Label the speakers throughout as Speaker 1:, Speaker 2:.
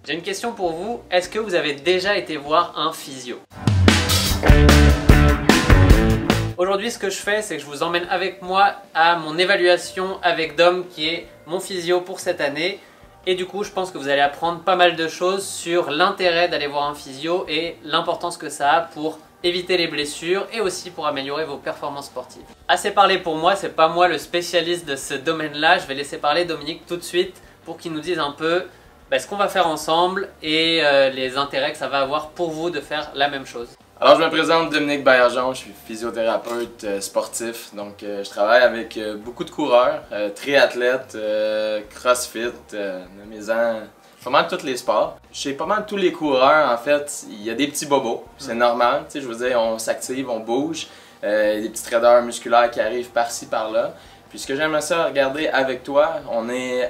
Speaker 1: J'ai une question pour vous. Est-ce que vous avez déjà été voir un physio? Aujourd'hui, ce que je fais, c'est que je vous emmène avec moi à mon évaluation avec Dom, qui est mon physio pour cette année. Et du coup, je pense que vous allez apprendre pas mal de choses sur l'intérêt d'aller voir un physio et l'importance que ça a pour éviter les blessures et aussi pour améliorer vos performances sportives. Assez parlé pour moi, c'est pas moi le spécialiste de ce domaine-là. Je vais laisser parler Dominique tout de suite pour qu'il nous dise un peu ce qu'on va faire ensemble et les intérêts que ça va avoir pour vous de faire la même chose.
Speaker 2: Alors, je me présente Dominique Baillargeon, je suis physiothérapeute sportif. Donc, je travaille avec beaucoup de coureurs, triathlètes, crossfit, nommez-en pas mal tous les sports. Chez pas mal tous les coureurs, en fait, il y a des petits bobos. C'est normal, tu sais, je veux dire, on s'active, on bouge. Des petites raideurs musculaires qui arrivent par-ci, par-là. Puis, ce que j'aimerais ça regarder avec toi, on est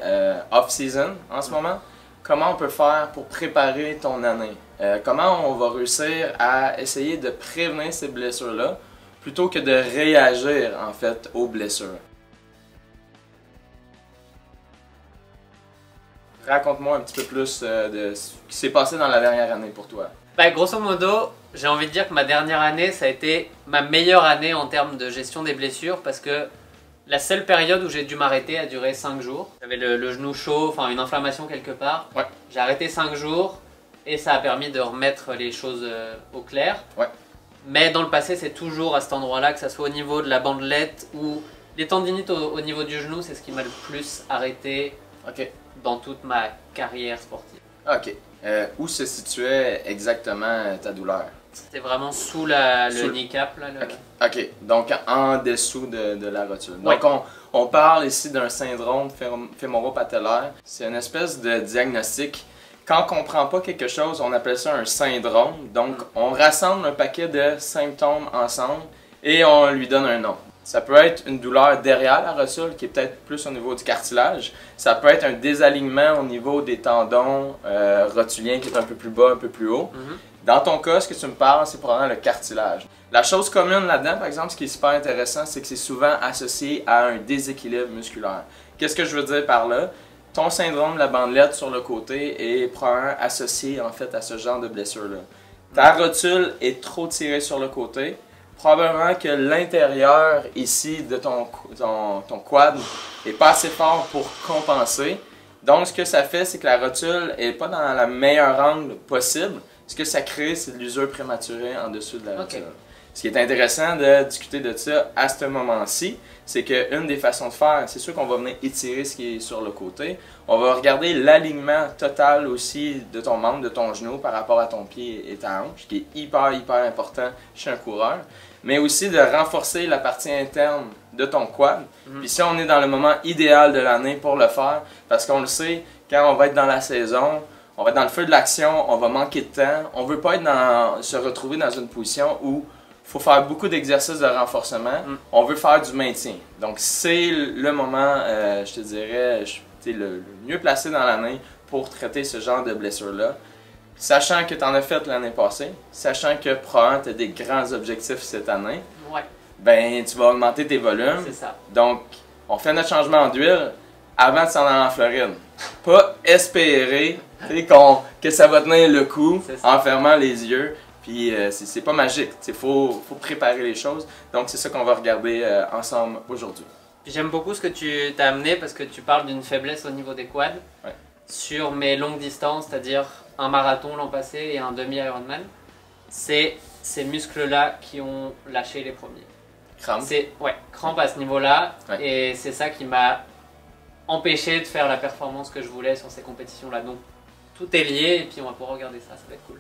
Speaker 2: off-season en ce moment. Comment on peut faire pour préparer ton année? Comment on va réussir à essayer de prévenir ces blessures-là plutôt que de réagir en fait aux blessures? Raconte-moi un petit peu plus de ce qui s'est passé dans la dernière année pour toi.
Speaker 1: Grosso modo, j'ai envie de dire que ma dernière année, ça a été ma meilleure année en termes de gestion des blessures parce que la seule période où j'ai dû m'arrêter a duré 5 jours. J'avais le genou chaud, enfin une inflammation quelque part.
Speaker 2: Ouais.
Speaker 1: J'ai arrêté 5 jours et ça a permis de remettre les choses au clair.
Speaker 2: Ouais.
Speaker 1: Mais dans le passé, c'est toujours à cet endroit-là, que ce soit au niveau de la bandelette ou les tendinites au niveau du genou, c'est ce qui m'a le plus arrêté dans toute ma carrière sportive.
Speaker 2: Ok. Où se situait exactement ta douleur?
Speaker 1: C'était vraiment sous le kneecap. Là,
Speaker 2: Ok, donc en dessous de la rotule.
Speaker 1: Ouais.
Speaker 2: Donc on parle ici d'un syndrome fémoro-patellaire. C'est une espèce de diagnostic. Quand on ne comprend pas quelque chose, on appelle ça un syndrome. Donc on rassemble un paquet de symptômes ensemble et on lui donne un nom. Ça peut être une douleur derrière la rotule qui est peut-être plus au niveau du cartilage. Ça peut être un désalignement au niveau des tendons rotuliens qui est un peu plus bas, un peu plus haut. Dans ton cas, ce que tu me parles, c'est probablement le cartilage. La chose commune là-dedans, par exemple, ce qui est super intéressant, c'est que c'est souvent associé à un déséquilibre musculaire. Qu'est-ce que je veux dire par là? Ton syndrome de la bandelette sur le côté est probablement associé en fait à ce genre de blessure-là. Ta rotule est trop tirée sur le côté. Probablement que l'intérieur ici de ton quad n'est pas assez fort pour compenser. Donc, ce que ça fait, c'est que la rotule n'est pas dans la meilleure angle possible. Ce que ça crée, c'est de l'usure prématurée en dessous de la rotule. Ce qui est intéressant de discuter de ça à ce moment-ci, c'est qu'une des façons de faire, c'est sûr qu'on va venir étirer ce qui est sur le côté. On va regarder l'alignement total aussi de ton membre, de ton genou par rapport à ton pied et ta hanche, qui est hyper important chez un coureur. Mais aussi de renforcer la partie interne de ton quad. Puis si on est dans le moment idéal de l'année pour le faire, parce qu'on le sait, quand on va être dans la saison, on va être dans le feu de l'action, on va manquer de temps. On ne veut pas se retrouver dans une position où il faut faire beaucoup d'exercices de renforcement. On veut faire du maintien. Donc c'est le moment, je te dirais, le mieux placé dans l'année pour traiter ce genre de blessure-là. Sachant que tu en as fait l'année passée, sachant que probablement tu as des grands objectifs cette année, ben tu vas augmenter tes volumes.
Speaker 1: C'est ça.
Speaker 2: Donc, on fait notre changement d'huile avant de s'en aller en Floride. Pas espérer que ça va tenir le coup en fermant les yeux. Puis c'est pas magique, il faut préparer les choses. Donc c'est ça qu'on va regarder ensemble aujourd'hui.
Speaker 1: J'aime beaucoup ce que tu t'as amené parce que tu parles d'une faiblesse au niveau des quads.
Speaker 2: Ouais.
Speaker 1: Sur mes longues distances, c'est-à-dire un marathon l'an passé et un demi-Ironman, c'est ces muscles-là qui ont lâché les premiers.
Speaker 2: Crampe.
Speaker 1: Crampe à ce niveau-là.
Speaker 2: Ouais.
Speaker 1: Et c'est ça qui m'a empêché de faire la performance que je voulais sur ces compétitions-là. Donc tout est lié et puis on va pouvoir regarder ça, ça va être cool.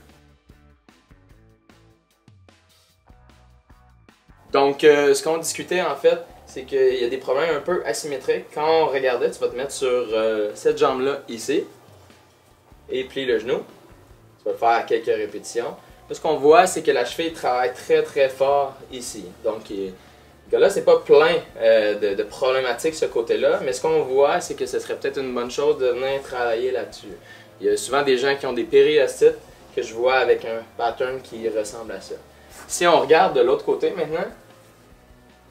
Speaker 2: Donc ce qu'on discutait en fait, c'est qu'il y a des problèmes un peu asymétriques. Quand on regardait, tu vas te mettre sur cette jambe-là ici et plier le genou. Tu vas le faire à quelques répétitions. Là, ce qu'on voit, c'est que la cheville travaille très fort ici. Donc là, c'est pas plein de problématiques ce côté-là, mais ce qu'on voit, c'est que ce serait peut-être une bonne chose de venir travailler là-dessus. Il y a souvent des gens qui ont des périostites que je vois avec un pattern qui ressemble à ça. Si on regarde de l'autre côté maintenant,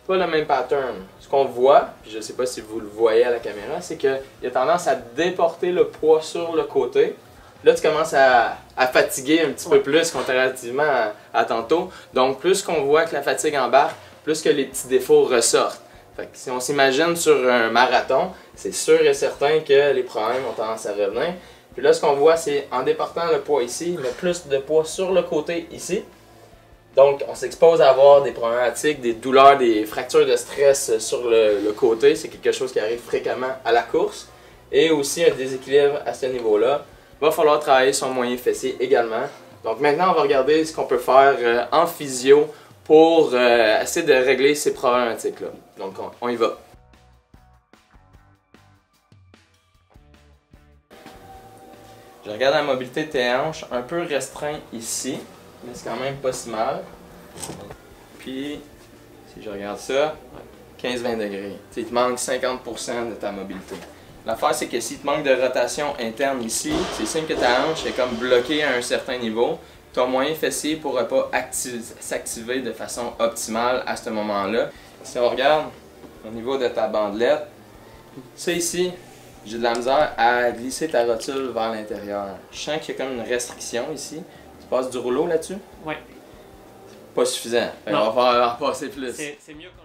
Speaker 2: pas le même pattern. Ce qu'on voit, puis je ne sais pas si vous le voyez à la caméra, c'est qu'il a tendance à déporter le poids sur le côté là tu commences à fatiguer un petit peu plus comparativement à tantôt. Donc plus qu'on voit que la fatigue embarque, plus que les petits défauts ressortent. Fait que si on s'imagine sur un marathon, c'est sûr et certain que les problèmes ont tendance à revenir. Puis là, ce qu'on voit, c'est en déportant le poids ici, il met plus de poids sur le côté ici. Donc, on s'expose à avoir des problématiques, des douleurs, des fractures de stress sur le côté. C'est quelque chose qui arrive fréquemment à la course. Et aussi un déséquilibre à ce niveau-là. Il va falloir travailler son moyen fessier également. Donc maintenant, on va regarder ce qu'on peut faire en physio pour essayer de régler ces problématiques-là. Donc, on y va. Je regarde la mobilité de tes hanches, un peu restreint ici, mais c'est quand même pas si mal. Puis, si je regarde ça, 15-20 degrés. T'sais, il te manque 50% de ta mobilité. L'affaire, c'est que s'il te manque de rotation interne ici, c'est signe que ta hanche est comme bloquée à un certain niveau. Ton moyen fessier ne pourra pas s'activer de façon optimale à ce moment-là. Si on regarde au niveau de ta bandelette, ça ici, j'ai de la misère à glisser ta rotule vers l'intérieur. Je sens qu'il y a comme une restriction ici. Tu passes du rouleau là-dessus?
Speaker 1: Oui.
Speaker 2: Pas suffisant. On va falloir en passer plus.
Speaker 1: C'est mieux quand